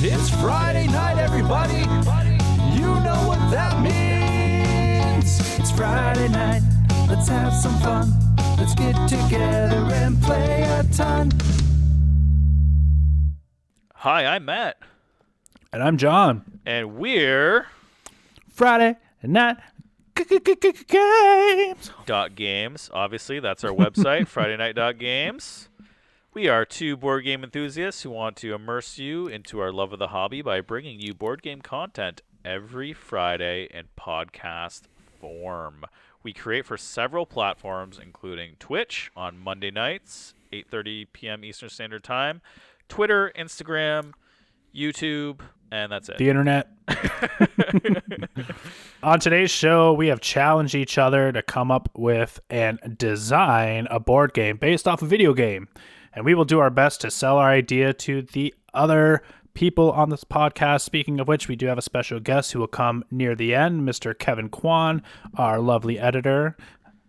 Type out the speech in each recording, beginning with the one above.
It's Friday night, everybody. You know what that means. It's Friday night. Let's have some fun. Let's get together and play a ton. Hi, I'm Matt. And I'm Jon. And we're Friday Night Games. .Games, obviously. That's our website, FridayKnight.Games. We are two board game enthusiasts who want to immerse you into our love of the hobby by bringing you board game content every Friday in podcast form. We create for several platforms, including Twitch on Monday nights, 8:30 p.m. Eastern Standard Time, Twitter, Instagram, YouTube, and that's it. The internet. On today's show, we have challenged each other to come up with and design a board game based off a video game. And we will do our best to sell our idea to the other people on this podcast. Speaking of which, we do have a special guest who will come near the end, Mr. Kevin Kwan, our lovely editor.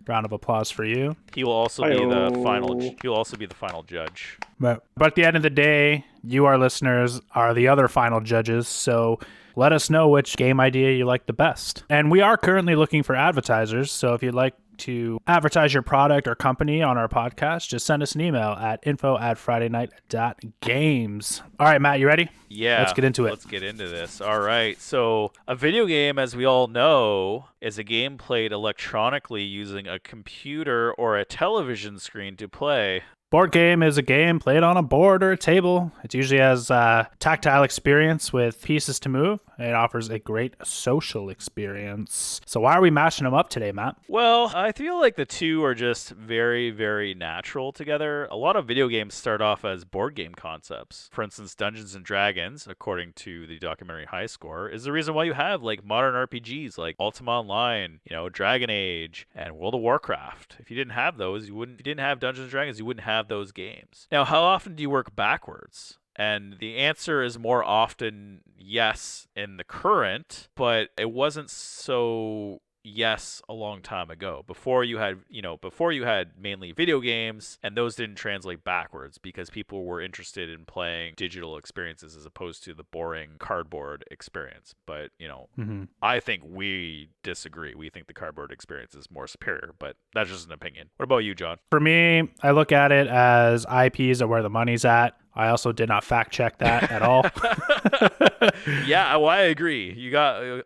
Round of applause for you. He will also be the final. He will also be the final judge. But at the end of the day, you, our listeners, are the other final judges. So let us know which game idea you like the best. And we are currently looking for advertisers. So if you'd like to advertise your product or company on our podcast, just send us an email at info@FridayKnight.Games. All right, Matt, you ready? Yeah. Let's get into it. Let's get into this. All right. So a video game, as we all know, is a game played electronically using a computer or a television screen to play. Board game is a game played on a board or a table. It usually has a tactile experience with pieces to move. It offers a great social experience. So why are we mashing them up today, Matt? Well, I feel like the two are just very, very natural together. A lot of video games start off as board game concepts. For instance, Dungeons and Dragons, according to the documentary High Score, is the reason why you have like modern RPGs like Ultima Online, Dragon Age, and World of Warcraft. If you didn't have those, if you didn't have Dungeons and Dragons, you wouldn't have those games. Now, how often do you work backwards? And the answer is more often yes in the current, but it wasn't so yes a long time ago. Before you had mainly video games, and those didn't translate backwards because people were interested in playing digital experiences as opposed to the boring cardboard experience. But, I think we disagree. We think the cardboard experience is more superior, but that's just an opinion. What about you, Jon? For me, I look at it as IPs are where the money's at. I also did not fact check that at all. Yeah, well, I agree.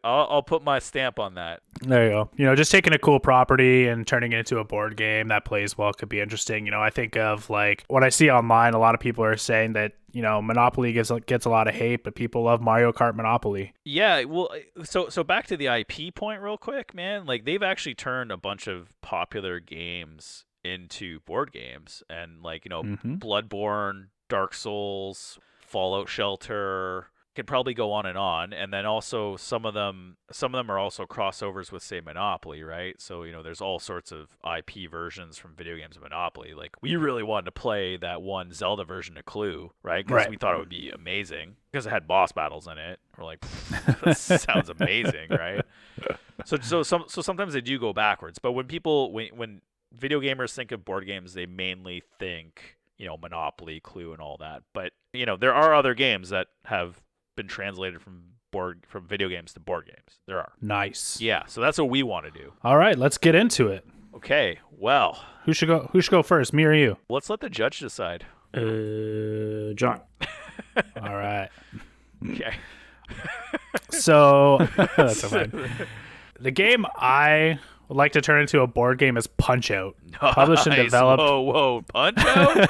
I'll put my stamp on that. There you go. Just taking a cool property and turning it into a board game that plays well could be interesting. I think of like what I see online. A lot of people are saying that Monopoly gets a lot of hate, but people love Mario Kart Monopoly. Yeah, well, so back to the IP point real quick, man. Like they've actually turned a bunch of popular games into board games, and like Bloodborne, Dark Souls, Fallout Shelter, could probably go on, and then also some of them are also crossovers with, say, Monopoly, right? So there's all sorts of IP versions from video games of Monopoly. Like we really wanted to play that one Zelda version of Clue, right? Because we thought it would be amazing because it had boss battles in it. We're like, that sounds amazing, right? So sometimes they do go backwards, but when video gamers think of board games, they mainly think Monopoly, Clue, and all that. But there are other games that have been translated from video games to board games. There are. Nice. Yeah, so that's what we want to do. All right, let's get into it. Okay, well, who should go first, me or you? Let's let the judge decide. Jon. All right. Okay. So that's fine. The game I would like to turn into a board game is Punch-Out. Published and developed. Whoa, Punch-Out?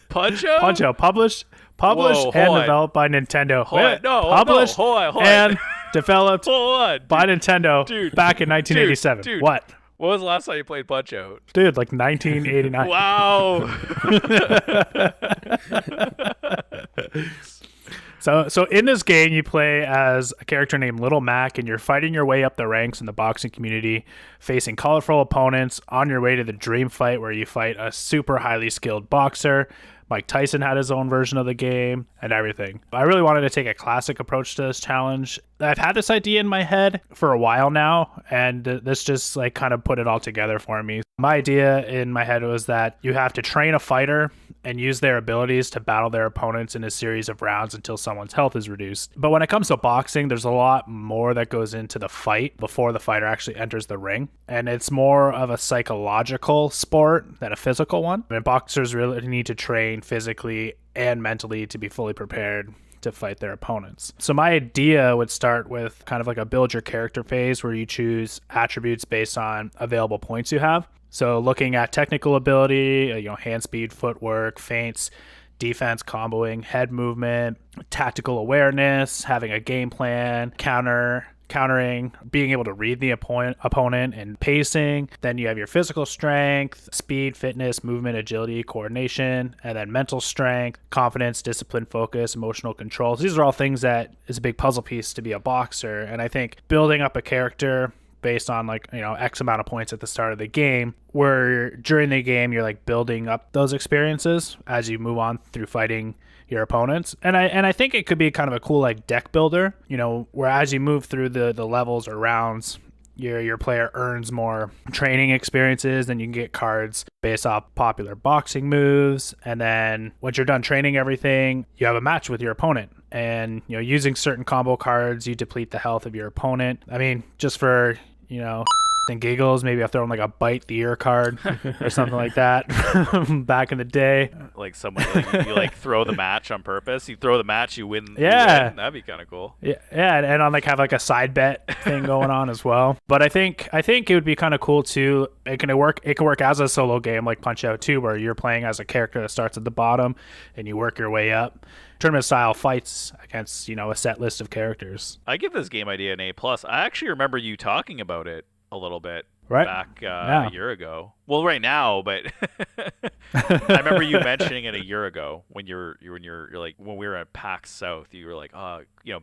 Punch-Out? Punch-Out, published and developed by Nintendo. Published and developed by Nintendo back in 1987. Dude. What? When was the last time you played Punch-Out? Dude, like 1989. Wow. So in this game, you play as a character named Little Mac, and you're fighting your way up the ranks in the boxing community, facing colorful opponents on your way to the dream fight where you fight a super highly skilled boxer. Mike Tyson had his own version of the game and everything. I really wanted to take a classic approach to this challenge. I've had this idea in my head for a while now, and this just like kind of put it all together for me. My idea in my head was that you have to train a fighter and use their abilities to battle their opponents in a series of rounds until someone's health is reduced. But when it comes to boxing, there's a lot more that goes into the fight before the fighter actually enters the ring. And it's more of a psychological sport than a physical one. I mean, boxers really need to train physically and mentally to be fully prepared to fight their opponents. So my idea would start with kind of like a build your character phase where you choose attributes based on available points you have. So looking at technical ability, hand speed, footwork, feints, defense, comboing, head movement, tactical awareness, having a game plan, countering, being able to read the opponent, and pacing. Then you have your physical strength, speed, fitness, movement, agility, coordination, and then mental strength, confidence, discipline, focus, emotional control. So these are all things that is a big puzzle piece to be a boxer. And I think building up a character based on X amount of points at the start of the game, where during the game you're like building up those experiences as you move on through fighting your opponents. And I think it could be kind of a cool like deck builder, where as you move through the levels or rounds, your player earns more training experiences, then you can get cards based off popular boxing moves. And then once you're done training everything, you have a match with your opponent. And using certain combo cards, you deplete the health of your opponent. I mean, just for and giggles, maybe I'll throw in like a bite the ear card or something like that back in the day. Like someone you like throw the match on purpose. You throw the match, you win. Yeah, you win. That'd be kind of cool. Yeah, and on like have like a side bet thing going on as well. But I think it would be kind of cool too. It can work as a solo game like Punch-Out 2, where you're playing as a character that starts at the bottom and you work your way up. Tournament style fights against a set list of characters. I give this game idea an A+. I actually remember you talking about it a little bit back a year ago. Well, right now, but I remember you mentioning it a year ago when you're like, when we were at PAX South, you were like,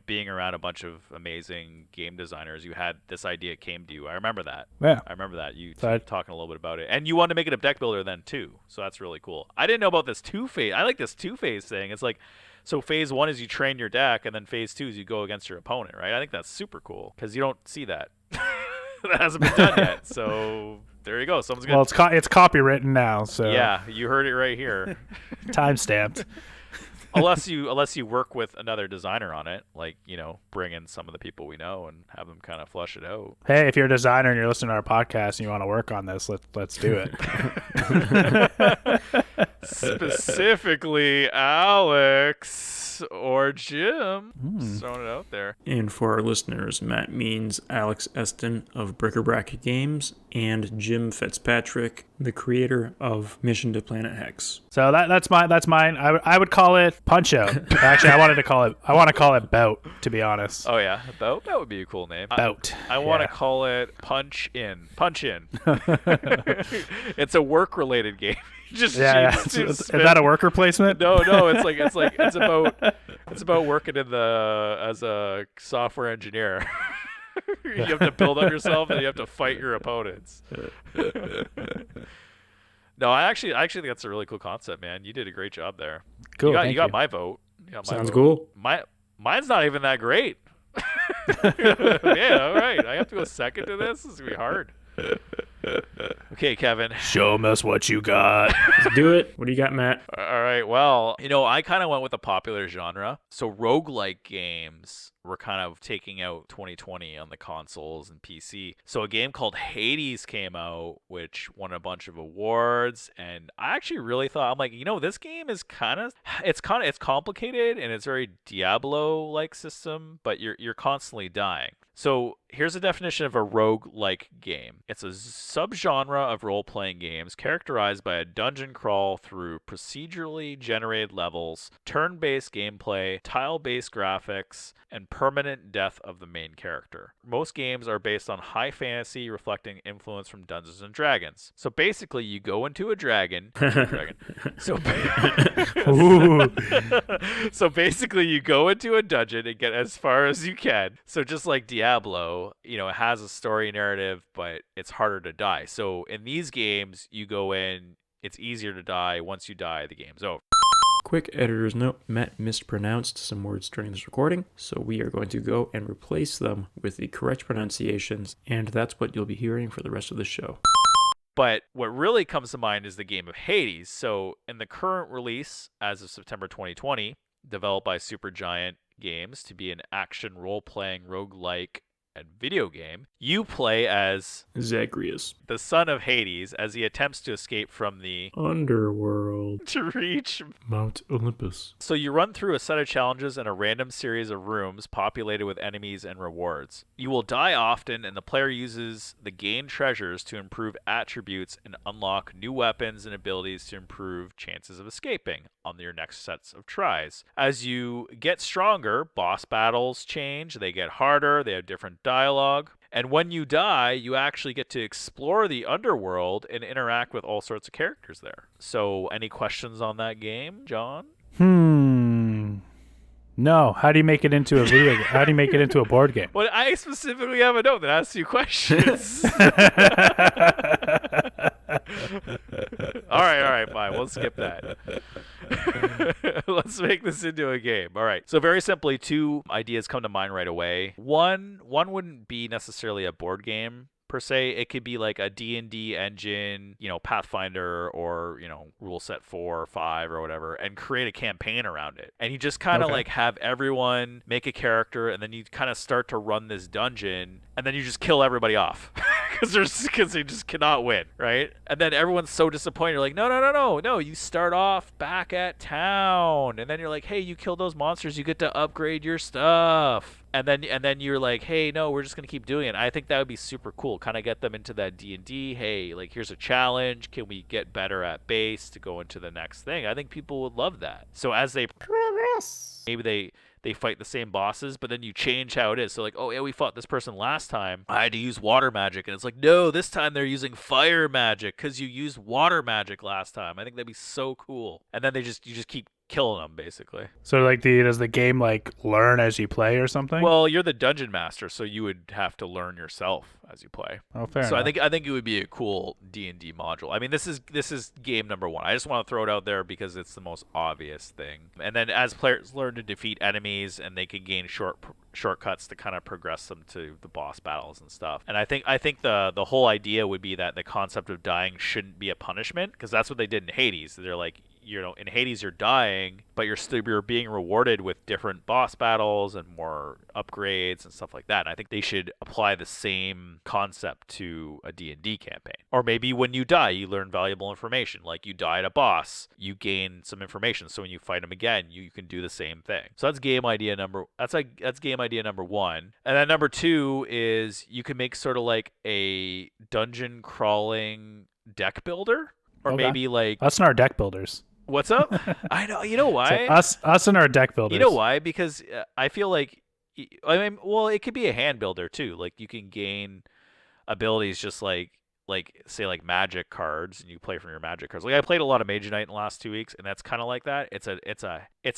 being around a bunch of amazing game designers, you had this idea came to you. I remember that. Yeah. I remember that. You talking a little bit about it. And you wanted to make it a deck builder then too. So that's really cool. I didn't know about this two-phase. I like this two-phase thing. It's like, so phase 1 is you train your deck, and then phase 2 is you go against your opponent, right? I think that's super cool because you don't see that. That hasn't been done yet. So there you go. Someone's gonna. Well, it's copywritten now, so yeah, you heard it right here. Time stamped. unless you work with another designer on it, like bring in some of the people we know and have them kind of flush it out. Hey, if you're a designer and you're listening to our podcast and you want to work on this, let's do it. Specifically, Alex or Jim. Just throwing it out there. And for our listeners, Matt means Alex Eston of NES and Jim Fitzpatrick, the creator of Mission to Planet Hex. So that's mine. I would call it Punch-Out. Actually, I want to call it Bout, to be honest. Oh yeah, Bout. That would be a cool name. Bout. I want to call it Punch In. It's a work-related game. Is that a worker placement? No, it's about working as a software engineer. You have to build up yourself and you have to fight your opponents. No, I actually think that's a really cool concept, man. You did a great job there. Cool. You got my vote. Sounds cool. Mine's not even that great. Man, all right. I have to go second to this. This is gonna be hard. Okay, Kevin. Show us what you got. Let's do it. What do you got, Matt? All right. Well, I kind of went with a popular genre. So roguelike games were kind of taking out 2020 on the consoles and PC. So a game called Hades came out, which won a bunch of awards. And I actually really thought, I'm like, this game is it's complicated and it's very Diablo-like system, but you're constantly dying. So here's a definition of a roguelike game. It's a subgenre of role-playing games characterized by a dungeon crawl through procedurally generated levels, turn-based gameplay, tile-based graphics, and permanent death of the main character. Most games are based on high fantasy, reflecting influence from Dungeons and Dragons. So basically, you go into a dragon. So basically, you go into a dungeon and get as far as you can. So just like Diablo, it has a story narrative, but it's harder to die. So in these games, you go in, it's easier to die. Once you die, the game's over. Quick editor's note, Matt mispronounced some words during this recording, so we are going to go and replace them with the correct pronunciations, and that's what you'll be hearing for the rest of the show. But what really comes to mind is the game of Hades. So in the current release, as of September 2020, developed by Supergiant Games to be an action role-playing roguelike and video game, you play as Zagreus. the son of Hades as he attempts to escape from the Underworld. to reach. Mount Olympus. So you run through a set of challenges and a random series of rooms populated with enemies and rewards. You will die often, and the player uses the gained treasures to improve attributes and unlock new weapons and abilities to improve chances of escaping on your next sets of tries. As you get stronger, boss battles change, they get harder, they have different dialogue. And when you die, you actually get to explore the underworld and interact with all sorts of characters there. So, any questions on that game, John? No. How do you make it into a video game? How do you make it into a board game? Well, I specifically have a note that asks you questions. All right, fine. We'll skip that. Let's make this into a game. All right. So very simply, two ideas come to mind right away. One wouldn't be necessarily a board game per se. It could be like a D&D engine, Pathfinder or, rule set 4 or 5 or whatever, and create a campaign around it. And you just kind of like have everyone make a character, and then you kind of start to run this dungeon, and then you just kill everybody off because they just cannot win, right? And then everyone's so disappointed. You're like, no. You start off back at town, and then you're like, hey, you killed those monsters, you get to upgrade your stuff. And then you're like, hey, no, we're just gonna keep doing it. I think that would be super cool. Kind of get them into that D&D. Hey, like here's a challenge. Can we get better at base to go into the next thing? I think people would love that. So as they progress, maybe they fight the same bosses, but then you change how it is. So like, oh yeah, we fought this person last time. I had to use water magic, and it's like, no, this time they're using fire magic because you used water magic last time. I think that'd be so cool. And then you just keep killing them basically. So like does the game like learn as you play or something? Well, you're the dungeon master, so you would have to learn yourself as you play. Oh, fair so enough. I think it would be a cool D&D module. I mean, this is game number 1. I just want to throw it out there because it's the most obvious thing. And then as players learn to defeat enemies, and they can gain shortcuts to kind of progress them to the boss battles and stuff. And I think the whole idea would be that the concept of dying shouldn't be a punishment, because that's what they did in Hades. They're like, in Hades you're dying, but you're being rewarded with different boss battles and more upgrades and stuff like that. And I think they should apply the same concept to a D&D campaign. Or maybe when you die, you learn valuable information. Like you die at a boss, you gain some information, so when you fight him again, you can do the same thing. So that's game idea number 1. And then number 2 is you can make sort of like a dungeon crawling deck builder, or maybe like us and our deck builders. What's up? I know. You know why? Us and our deck builders. You know why? Because I feel like, it could be a hand builder too. Like you can gain abilities just like say like magic cards, and you play from your magic cards. Like I played a lot of Mage Knight in the last 2 weeks, and that's kind of like that. It's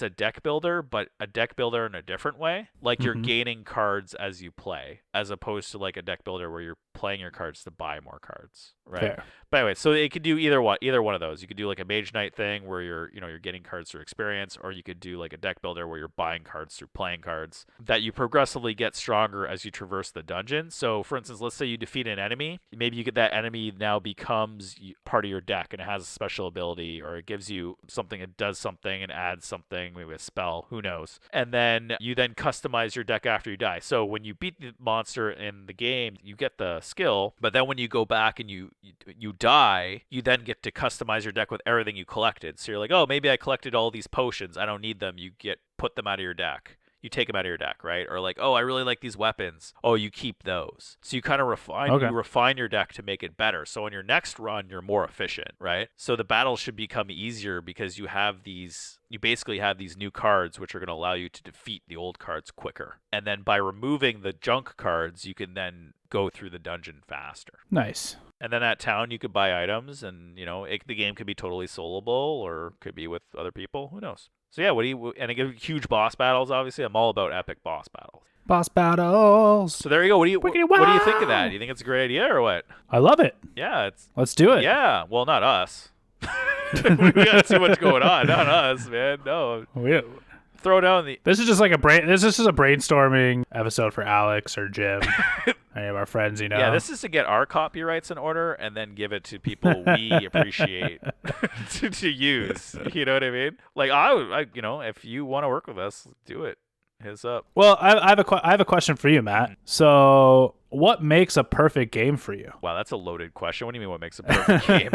a deck builder, but a deck builder in a different way. Like you're gaining cards as you play, as opposed to like a deck builder where you're playing your cards to buy more cards, right? Fair. But anyway, so it could do either one of those. You could do like a Mage Knight thing where you're getting cards through experience, or you could do like a deck builder where you're buying cards through playing cards that you progressively get stronger as you traverse the dungeon. So for instance, let's say you defeat an enemy, maybe you get that enemy now becomes part of your deck, and it has a special ability, or it gives you something, it does something and adds something, maybe a spell, who knows. And then you then customize your deck after you die. So when you beat the monster in the game, you get the skill, but then when you go back and you die, you then get to customize your deck with everything you collected. So you're like, oh, maybe I collected all these potions, I don't need them. You put them out of your deck. You take them out of your deck, right? Or like, oh, I really like these weapons. Oh, you keep those. So you kind of refine your deck to make it better. So on your next run, you're more efficient, right? So the battles should become easier because you basically have these new cards which are going to allow you to defeat the old cards quicker. And then by removing the junk cards, you can then go through the dungeon faster. Nice. And then at town, you could buy items, and the game could be totally soloable, or could be with other people. Who knows? So yeah, and again, huge boss battles. Obviously, I'm all about epic boss battles. Boss battles. So there you go. What do you think of that? Do you think it's a great idea or what? I love it. Yeah, let's do it. Yeah, well, not us. We got too much going on. Not us, man. No. Throw down the. This is just like this is just a brainstorming episode for Alex or Jim. any of our friends, Yeah, this is to get our copyrights in order and then give it to people we appreciate to use. You know what I mean? Like if you want to work with us, do it. Hit us up. Well, I have a question for you, Matt. So, what makes a perfect game for you? Wow, that's a loaded question. What do you mean? What makes a perfect game?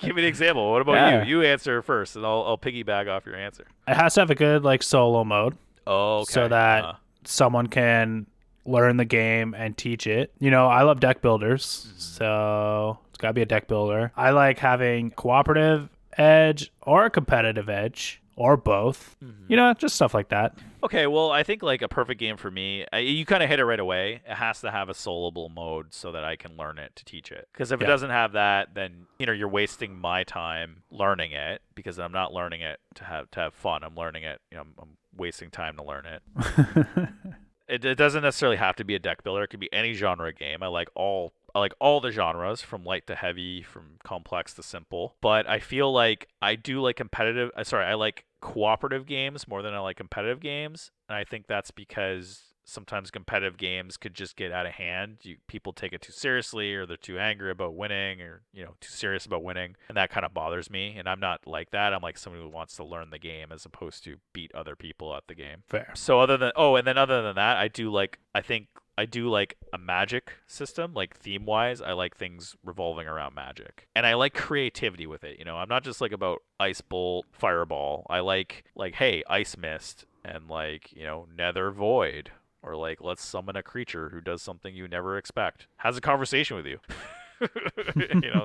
Give me an example. What about you? You answer first, and I'll piggyback off your answer. It has to have a good solo mode. Oh, okay. So that someone can learn the game and teach it. I love deck builders, so it's got to be a deck builder. I like having cooperative edge or a competitive edge or both. Just stuff like that. Okay, well, I think a perfect game for me, you kind of hit it right away. It has to have a soloable mode so that I can learn it to teach it. Because if it doesn't have that, then you're wasting my time learning it because I'm not learning it to have fun. I'm learning it. I'm wasting time to learn it. It doesn't necessarily have to be a deck builder. It could be any genre game. I like all the genres, from light to heavy, from complex to simple. But I feel like I do like I like cooperative games more than I like competitive games. And I think that's because sometimes competitive games could just get out of hand. People take it too seriously, or they're too angry about winning, or too serious about winning, and that kind of bothers me. And I'm not like that. I'm like somebody who wants to learn the game as opposed to beat other people at the game. Fair. So other than that, I do like a magic system, theme-wise. I like things revolving around magic. And I like creativity with it. I'm not just about ice bolt, fireball. I like hey, ice mist, and nether void. Or let's summon a creature who does something you never expect. Has a conversation with you.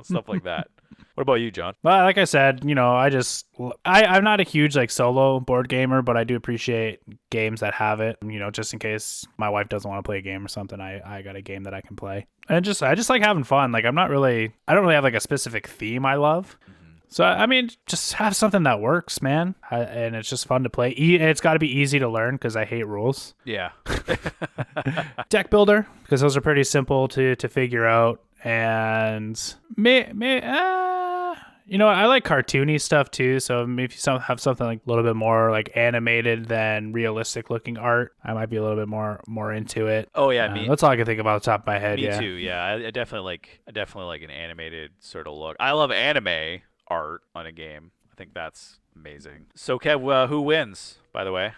Stuff like that. What about you, John? Well, like I said, I'm not a huge solo board gamer, but I do appreciate games that have it. Just in case my wife doesn't want to play a game or something, I got a game that I can play. And I just like having fun. I don't really have a specific theme I love. So, just have something that works, man. And it's just fun to play. It's got to be easy to learn because I hate rules. Yeah. Deck builder, because those are pretty simple to figure out. And I like cartoony stuff too. So maybe have something a little bit more animated than realistic looking art. I might be a little bit more into it. Oh yeah, that's all I can think about off the top of my head. Me too. Yeah, I definitely like an animated sort of look. I love anime art on a game. I think that's amazing. So Kev, who wins, by the way?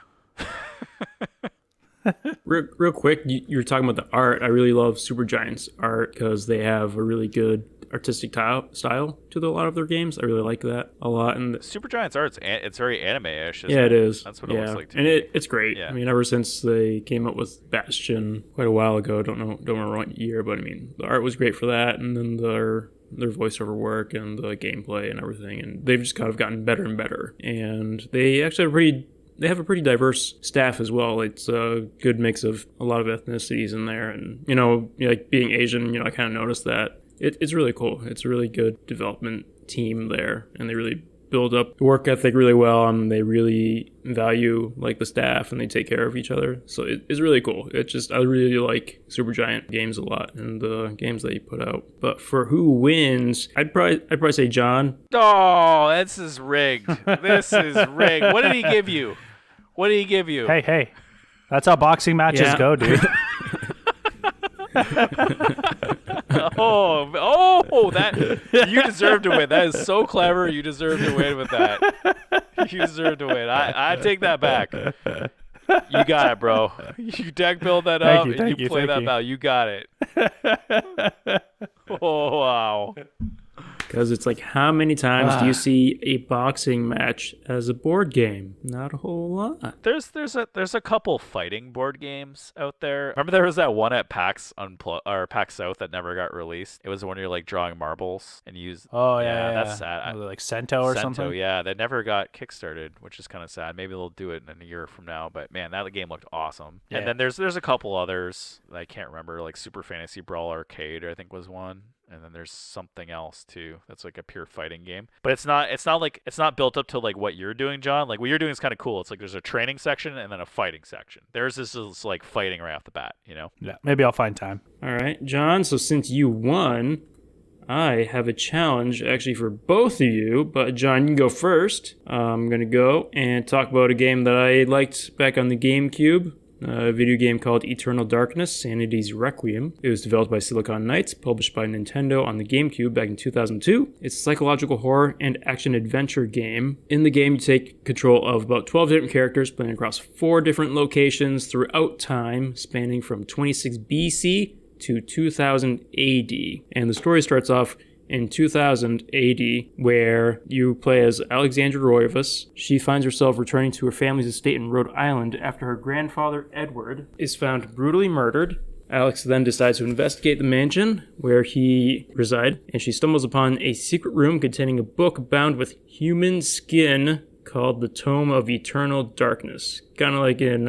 Real quick, you were talking about the art. I really love Supergiant's art because they have a really good artistic style to a lot of their games. I really like that a lot. And Supergiant's art, it's very anime-ish. Yeah, it is. That's what it looks like to me. And it's great. Yeah. Ever since they came up with Bastion quite a while ago, don't remember what year, but the art was great for that, and then their voiceover work and the gameplay and everything, and they've just kind of gotten better and better. And they actually have a pretty diverse staff as well. It's a good mix of a lot of ethnicities in there, and being Asian, I kind of noticed that. It's really cool. It's a really good development team there, and they really build up the work ethic really well, and they really value the staff, and they take care of each other. So it's really cool. I really like Supergiant games a lot, and the games they put out. But for who wins, I'd probably say John. Oh, this is rigged. This is rigged. What did he give you? Hey, that's how boxing matches go, dude. That you deserve to win. That is so clever. You deserve to win with that. You deserve to win. I take that back. You got it, bro. You deck build that up and you play that battle. You got it. Oh wow. Because it's how many times do you see a boxing match as a board game? Not a whole lot. There's a couple fighting board games out there. Remember there was that one at PAX PAX South that never got released. It was the one you're drawing marbles and use. Oh yeah, that's sad. Cento or something. Yeah, that never got kickstarted, which is kind of sad. Maybe they'll do it in a year from now. But man, that game looked awesome. Yeah. And then there's a couple others that I can't remember, Super Fantasy Brawl Arcade, I think was one. And then there's something else too that's a pure fighting game, but it's not built up to what you're doing, John. What you're doing is kind of cool. It's there's a training section and then a fighting section. Theirs is fighting right off the bat, Yeah, maybe I'll find time. All right, John, so since you won, I have a challenge actually for both of you, but John, you can go first. I'm going to go and talk about a game that I liked back on the GameCube A video game called Eternal Darkness, Sanity's Requiem. It was developed by Silicon Knights, published by Nintendo on the GameCube back in 2002. It's a psychological horror and action-adventure game. In the game, you take control of about 12 different characters playing across 4 different locations throughout time, spanning from 26 BC to 2000 AD. And the story starts off in 2000 AD, where you play as Alexandra Roivas. She finds herself returning to her family's estate in Rhode Island after her grandfather, Edward, is found brutally murdered. Alex then decides to investigate the mansion where he resides, and she stumbles upon a secret room containing a book bound with human skin called the Tome of Eternal Darkness. Kind of like in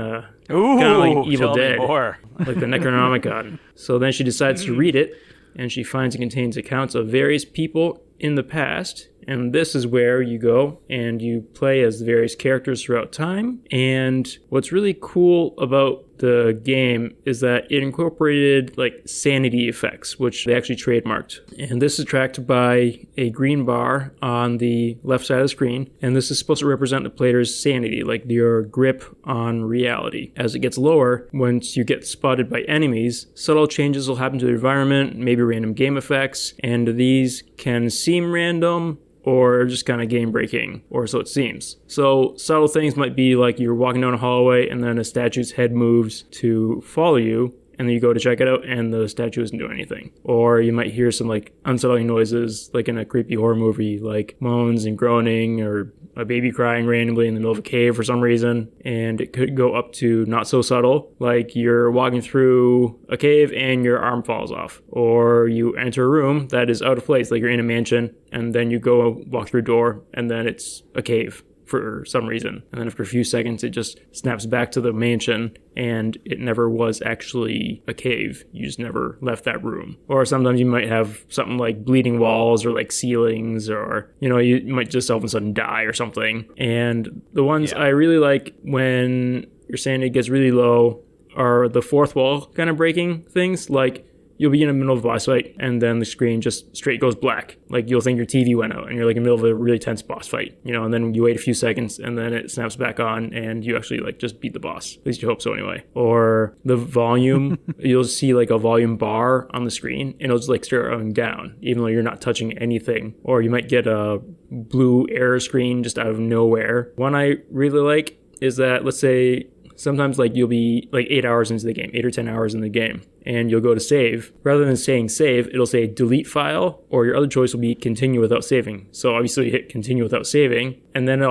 Evil Dead, more. like the Necronomicon. So then she decides to read it, and she finds it contains accounts of various people in the past. And this is where you go and you play as the various characters throughout time. And what's really cool about the game is that it incorporated like sanity effects, which they actually trademarked. And this is tracked by a green bar on the left side of the screen. And this is supposed to represent the player's sanity, like your grip on reality. As it gets lower, once you get spotted by enemies, subtle changes will happen to the environment, maybe random game effects. And these can seem random, or just kind of game breaking, or so it seems. So subtle things might be like you're walking down a hallway and then a statue's head moves to follow you, and then you go to check it out and the statue isn't doing anything. Or you might hear some like unsettling noises, like in a creepy horror movie, like moans and groaning, or a baby crying randomly in the middle of a cave for some reason. And it could go up to not so subtle, like you're walking through a cave and your arm falls off. Or you enter a room that is out of place, like you're in a mansion, and then you go walk through a door and then it's a cave for some reason. And then after a few seconds, it just snaps back to the mansion and it never was actually a cave. You just never left that room. Or sometimes you might have something like bleeding walls or like ceilings, or, you know, you might just all of a sudden die or something. And the ones I really like when your sanity gets really low are the fourth wall kind of breaking things, like you'll be in the middle of a boss fight and then the screen just straight goes black. Like you'll think your TV went out and you're like in the middle of a really tense boss fight, you know, and then you wait a few seconds and then it snaps back on and you actually like just beat the boss. At least you hope so anyway. Or the volume, you'll see like a volume bar on the screen and it'll just like start going down even though you're not touching anything. Or you might get a blue error screen just out of nowhere. One I really like is that, let's say, sometimes like you'll be like 8 hours into the game, 8 or 10 hours in the game, and you'll go to save. Rather than saying save, it'll say delete file, or your other choice will be continue without saving. So obviously you hit continue without saving, and then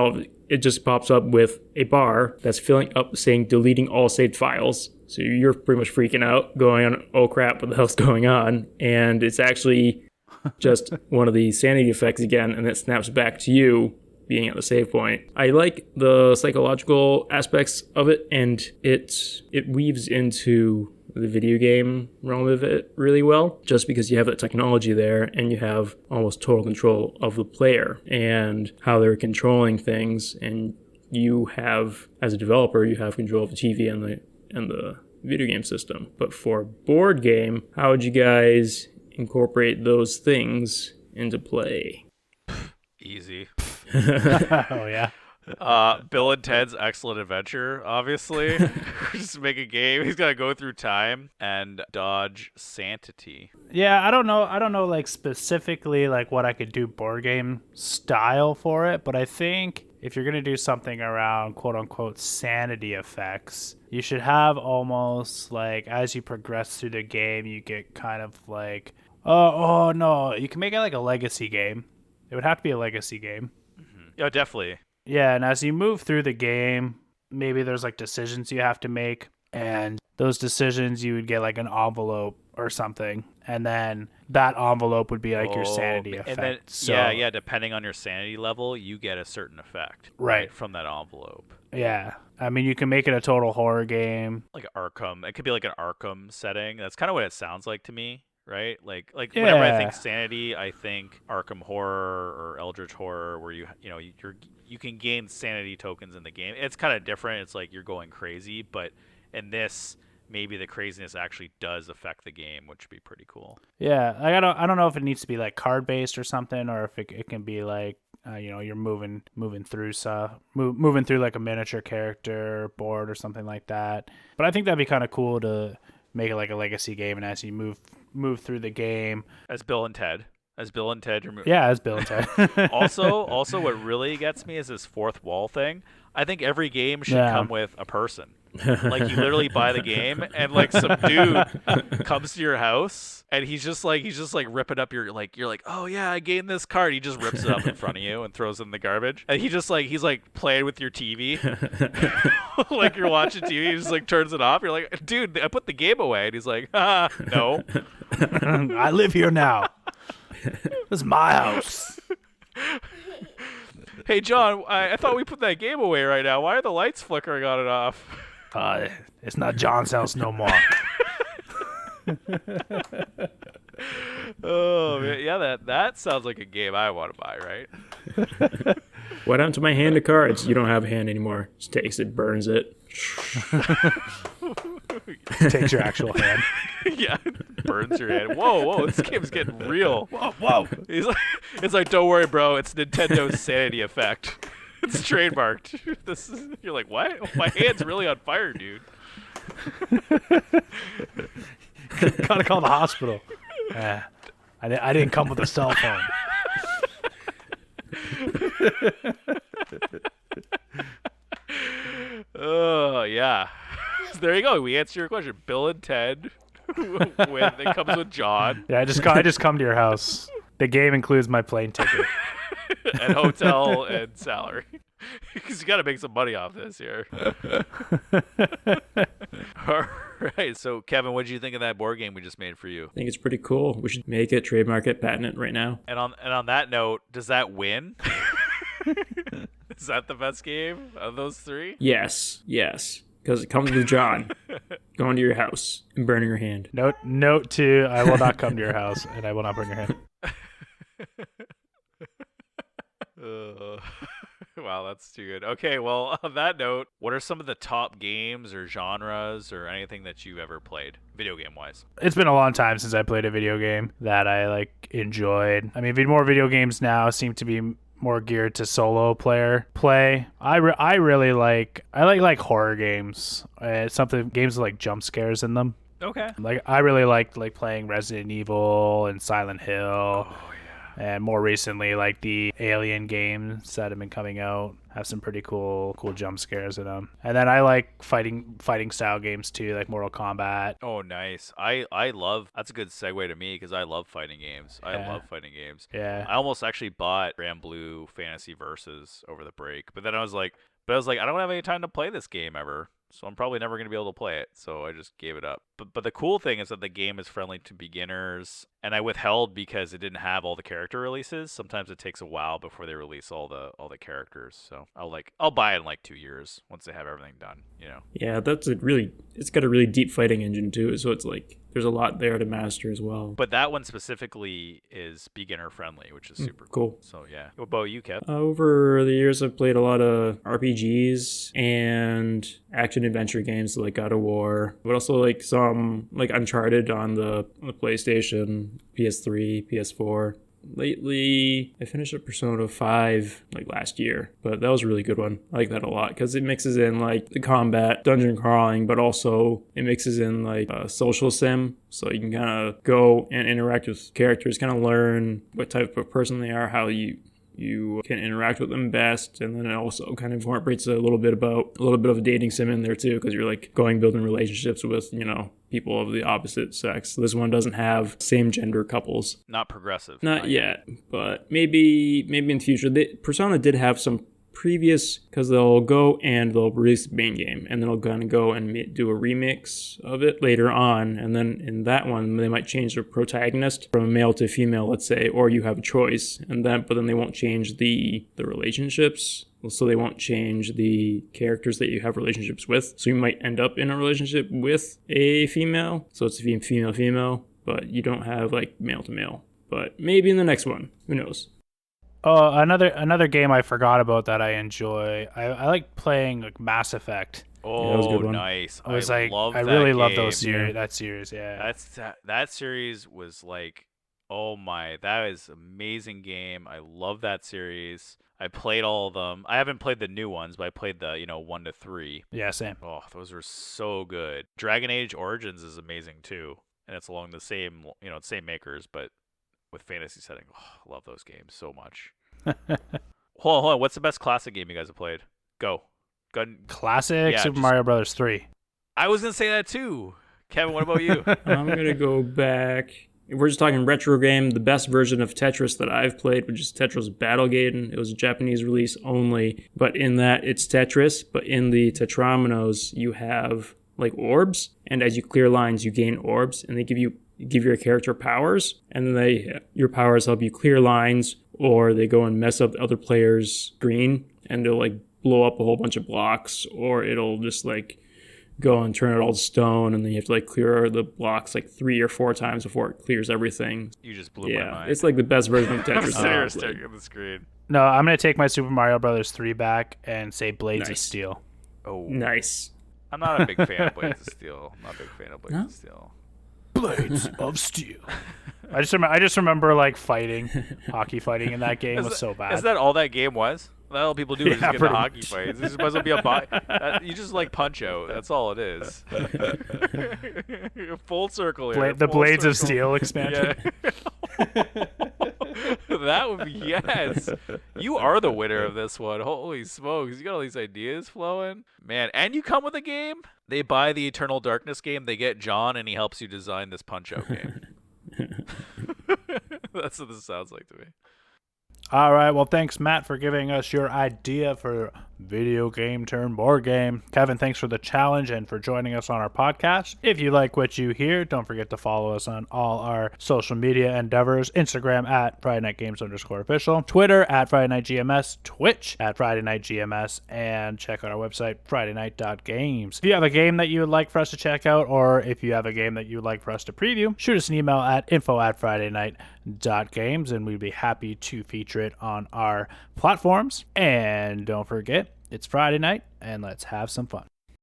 it just pops up with a bar that's filling up saying deleting all saved files. So you're pretty much freaking out, going on, oh crap, what the hell's going on? And it's actually just one of the sanity effects again, and it snaps back to you being at the save point. I like the psychological aspects of it, and it weaves into the video game realm of it really well, just because you have that technology there and you have almost total control of the player and how they're controlling things, and you have, as a developer, you have control of the TV and the video game system. But for a board game, how would you guys incorporate those things into play? Easy. Oh, yeah. Bill and Ted's Excellent Adventure, obviously. Just make a game. He's got to go through time and dodge sanity. Yeah, I don't know like specifically like what I could do board game style for it, but I think if you're going to do something around quote unquote sanity effects, you should have almost like as you progress through the game, you get kind of like, oh no, you can make it like a legacy game. It would have to be a legacy game. Mm-hmm. Yeah, definitely. Yeah, and as you move through the game, maybe there's like decisions you have to make, and those decisions you would get like an envelope or something, and then that envelope would be like your sanity effect. And then, so, yeah, depending on your sanity level, you get a certain effect right from that envelope. Yeah, I mean, you can make it a total horror game. Like Arkham. It could be like an Arkham setting. That's kind of what it sounds like to me. Right? Like Yeah. whenever I think sanity, I think Arkham Horror or Eldritch Horror, where you can gain sanity tokens in the game. It's kind of different. It's like you're going crazy, but in this, maybe the craziness actually does affect the game, which would be pretty cool. Yeah, like I don't know if it needs to be like card based or something, or if it can be like You're moving through stuff, moving through like a miniature character board or something like that. But I think that'd be kind of cool to make it like a legacy game, and as you move through the game, As Bill and Ted. As Bill and Ted. yeah, as Bill and Ted. Also, what really gets me is this fourth wall thing. I think every game should come with a person. Like, you literally buy the game, and like some dude comes to your house, and he's just like ripping up your, like, you're like, oh yeah, I gained this card. He just rips it up in front of you and throws it in the garbage. And he's like playing with your TV, like you're watching TV. He just like turns it off. You're like, dude, I put the game away. And he's like, no, I live here now. This is my house. Hey John, I thought we put that game away right now. Why are the lights flickering on and off? It's not John's house no more. Oh man, yeah, that sounds like a game I want to buy, right? What happened to my hand of cards? You don't have a hand anymore. Just takes it, burns it. Takes your actual hand. Yeah, burns your hand. Whoa, this game's getting real. Whoa. It's like, don't worry, bro. It's Nintendo's sanity effect. It's trademarked. You're like, what? My hand's really on fire, dude. Gotta call the hospital. I didn't come with a cell phone. Oh yeah. So there you go. We answered your question. Bill and Ted. When it comes with John. Yeah, I just come to your house. The game includes my plane ticket. And hotel and salary. Because you got to make some money off this here. All right. So, Kevin, what did you think of that board game we just made for you? I think it's pretty cool. We should make it, trademark it, patent it right now. And on that note, does that win? Is that the best game of those three? Yes. Because it comes with John going to your house and burning your hand. Note 2, I will not come to your house, and I will not burn your hand. Wow, that's too good. Okay, well, on that note, what are some of the top games or genres or anything that you've ever played, video game wise? It's been a long time since I played a video game that I enjoyed. I mean, more video games now seem to be more geared to solo player play. I really like horror games. Games with like jump scares in them. Okay. Like, I really like playing Resident Evil and Silent Hill. Oh yeah. And more recently, like the Alien games that have been coming out have some pretty cool jump scares in them. And then I like fighting style games too, like Mortal Kombat. Oh, nice. I love. That's a good segue to me because I love fighting games. I love fighting games. Yeah. I almost actually bought Grand Blue Fantasy Versus over the break, but then I was like, I don't have any time to play this game ever. So I'm probably never going to be able to play it. So I just gave it up. But the cool thing is that the game is friendly to beginners. And I withheld because it didn't have all the character releases. Sometimes it takes a while before they release all the characters. So I'll buy it in like 2 years once they have everything done, you know. Yeah, it's got a really deep fighting engine too. So it's like there's a lot there to master as well. But that one specifically is beginner friendly, which is super cool. So yeah. What about you, Kev? Over the years, I've played a lot of RPGs and action adventure games like God of War, but also like some like Uncharted on the PlayStation, PS3, PS4. Lately, I finished up Persona 5 like last year, but that was a really good one. I like that a lot because it mixes in like the combat, dungeon crawling, but also it mixes in like a social sim. So you can kind of go and interact with characters, kind of learn what type of person they are, how you can interact with them best, and then it also kind of incorporates a little bit of a dating sim in there too, because you're like building relationships with people of the opposite sex. This one doesn't have same gender couples. Not progressive. Not yet, but maybe in the future. Persona did have some previous, because they'll go and they'll release the main game and then they'll kind of go and do a remix of it later on, and then in that one they might change the protagonist from male to female, let's say, or you have a choice, but then they won't change the relationships, so they won't change the characters that you have relationships with, so you might end up in a relationship with a female, so it's female, but you don't have like male to male. But maybe in the next one, who knows. Oh, another game I forgot about that I enjoy. I like playing like Mass Effect. Oh, yeah, that was a good one. Nice! I really love those series. Yeah, that series was like Oh my, that is amazing game. I love that series. I played all of them. I haven't played the new ones, but I played the 1 to 3. Yeah, same. Oh, those are so good. Dragon Age Origins is amazing too, and it's along the same same makers, but with fantasy setting. Oh, I love those games so much. Hold on. What's the best classic game you guys have played? Go. Classic Yeah, Super Mario Brothers 3. I was gonna say that too. Kevin, what about you? I'm going to go back. If we're just talking retro game, the best version of Tetris that I've played, which is Tetris Battlegaden. It was a Japanese release only, but in that it's Tetris, but in the Tetrominoes you have like orbs, and as you clear lines you gain orbs, and they give your character powers, and then your powers help you clear lines, or they go and mess up the other player's screen, and they'll like blow up a whole bunch of blocks, or it'll just like go and turn it all to stone, and then you have to like clear the blocks like 3 or 4 times before it clears everything. You just blew my mind. It's like the best version of Tetris. Staring at the screen. No, I'm going to take my Super Mario Brothers 3 back and say Blades of Steel. Oh, Nice. I'm not a big fan of Blades of Steel. Blades of Steel. I just remember like hockey fighting in that game was so bad. Is that all that game was? All people do is Yeah, just get into pretty hockey fights. This might as well be you just like Punch-Out. That's all it is. Full circle here. The full Blades of circle. Steel expansion. Yeah. That would be yes. You are the winner of this one. Holy smokes! You got all these ideas flowing, man. And you come with a game. They buy the Eternal Darkness game. They get John, and he helps you design this Punch-Out game. That's what this sounds like to me. All right. Well, thanks, Matt, for giving us your idea for video game turn board game. Kevin, thanks for the challenge and for joining us on our podcast. If you like what you hear, don't forget to follow us on all our social media endeavors. Instagram at FridayKnightGames_official, Twitter at FridayKnightGMS, Twitch at FridayKnightGMS, and check out our website, FridayKnight.Games. If you have a game that you would like for us to check out, or if you have a game that you would like for us to preview, shoot us an email at info@FridayKnight.Games, and we'd be happy to feature it on our platforms. And don't forget, it's Friday night, and let's have some fun.